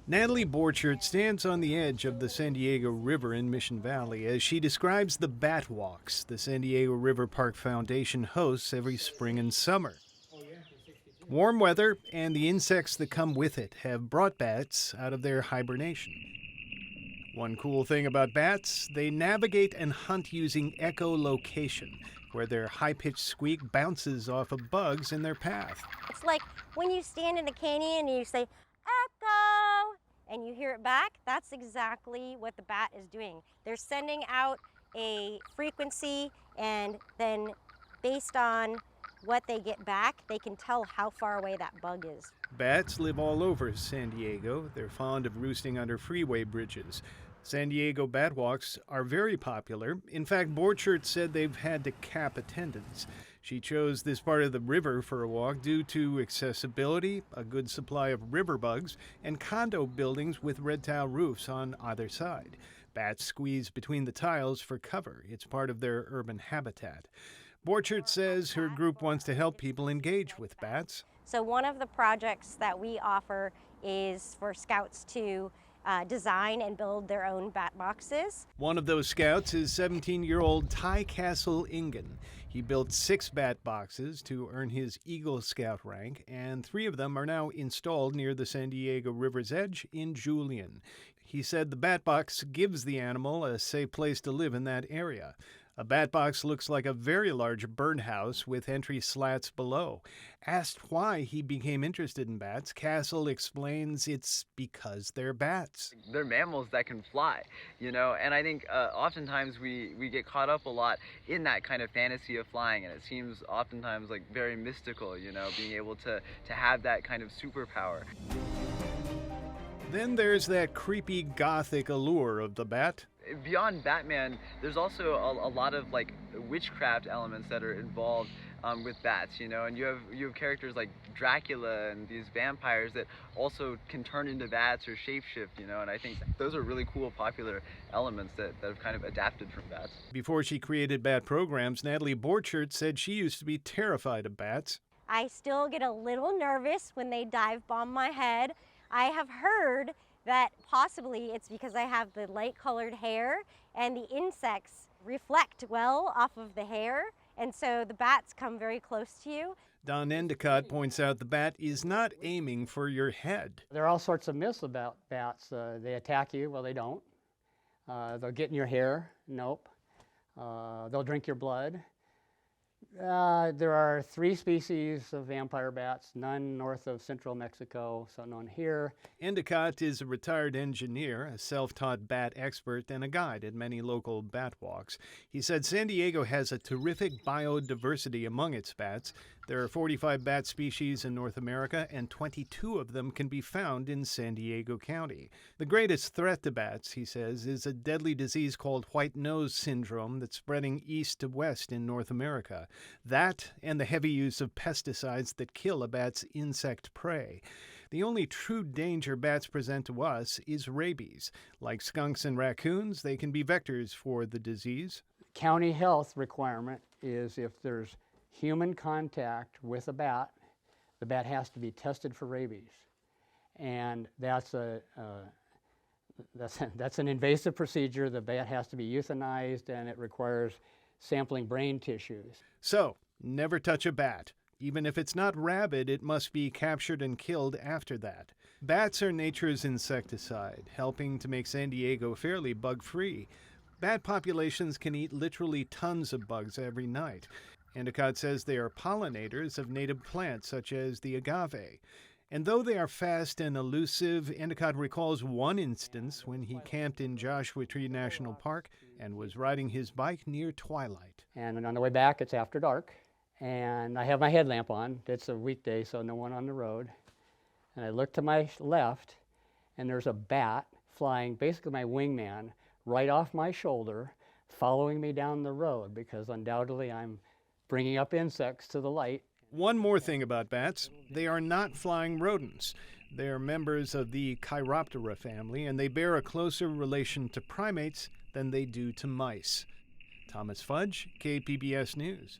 Natalie Borchert stands on the edge of the San Diego River in Mission Valley as she describes the bat walks the San Diego River Park Foundation hosts every spring and summer. Warm weather and the insects that come with it have brought bats out of their hibernation. One cool thing about bats, they navigate and hunt using echolocation, where their high-pitched squeak bounces off of bugs in their path. It's like when you stand in a canyon and you say, echo, and you hear it back. That's exactly what the bat is doing. They're sending out a frequency, and then based on what they get back, they can tell how far away that bug is. Bats live all over San Diego. They're fond of roosting under freeway bridges. San Diego bat walks are very popular. In fact, Borchert said they've had to cap attendance. She chose this part of the river for a walk due to accessibility, a good supply of river bugs, and condo buildings with red tile roofs on either side. Bats squeeze between the tiles for cover. It's part of their urban habitat. Borchert says her group wants to help people engage with bats. So one of the projects that we offer is for scouts to design and build their own bat boxes. One of those scouts is 17-year-old Ty Castle Ingen. He built 6 bat boxes to earn his Eagle Scout rank, and 3 of them are now installed near the San Diego River's edge in Julian. He said the bat box gives the animal a safe place to live in that area. A bat box looks like a very large birdhouse with entry slats below. Asked why he became interested in bats, Castle explains it's because they're bats. They're mammals that can fly, and I think oftentimes we get caught up a lot in that kind of fantasy of flying, and it seems oftentimes like very mystical, being able to have that kind of superpower. Then there's that creepy gothic allure of the bat. Beyond Batman, there's also a lot of like witchcraft elements that are involved with bats, and you have characters like Dracula and these vampires that also can turn into bats or shapeshift, and I think those are really cool, popular elements that have kind of adapted from bats. Before she created bat programs, Natalie Borchert said she used to be terrified of bats. I still get a little nervous when they dive bomb my head. I have heard that possibly it's because I have the light-colored hair and the insects reflect well off of the hair, and so the bats come very close to you. Don Endicott points out the bat is not aiming for your head. There are all sorts of myths about bats. They attack you. Well, they don't. They'll get in your hair. Nope. They'll drink your blood. There are 3 species of vampire bats, none north of central Mexico, so none here. Endicott is a retired engineer, a self-taught bat expert, and a guide at many local bat walks. He said San Diego has a terrific biodiversity among its bats. There are 45 bat species in North America, and 22 of them can be found in San Diego County. The greatest threat to bats, he says, is a deadly disease called white nose syndrome that's spreading east to west in North America. That and the heavy use of pesticides that kill a bat's insect prey. The only true danger bats present to us is rabies. Like skunks and raccoons, they can be vectors for the disease. County health requirement is if there's human contact with a bat, the bat has to be tested for rabies. And that's an invasive procedure. The bat has to be euthanized, and it requires sampling brain tissues. So, never touch a bat. Even if it's not rabid, it must be captured and killed after that. Bats are nature's insecticide, helping to make San Diego fairly bug-free. Bat populations can eat literally tons of bugs every night. Endicott says they are pollinators of native plants such as the agave. And though they are fast and elusive, Endicott recalls one instance when he camped in Joshua Tree National Park and was riding his bike near twilight. And on the way back, it's after dark, and I have my headlamp on. It's a weekday, so no one on the road. And I look to my left, and there's a bat flying, basically my wingman, right off my shoulder, following me down the road, because undoubtedly I'm bringing up insects to the light. One more thing about bats, they are not flying rodents. They are members of the Chiroptera family, and they bear a closer relation to primates than they do to mice. Thomas Fudge, KPBS News.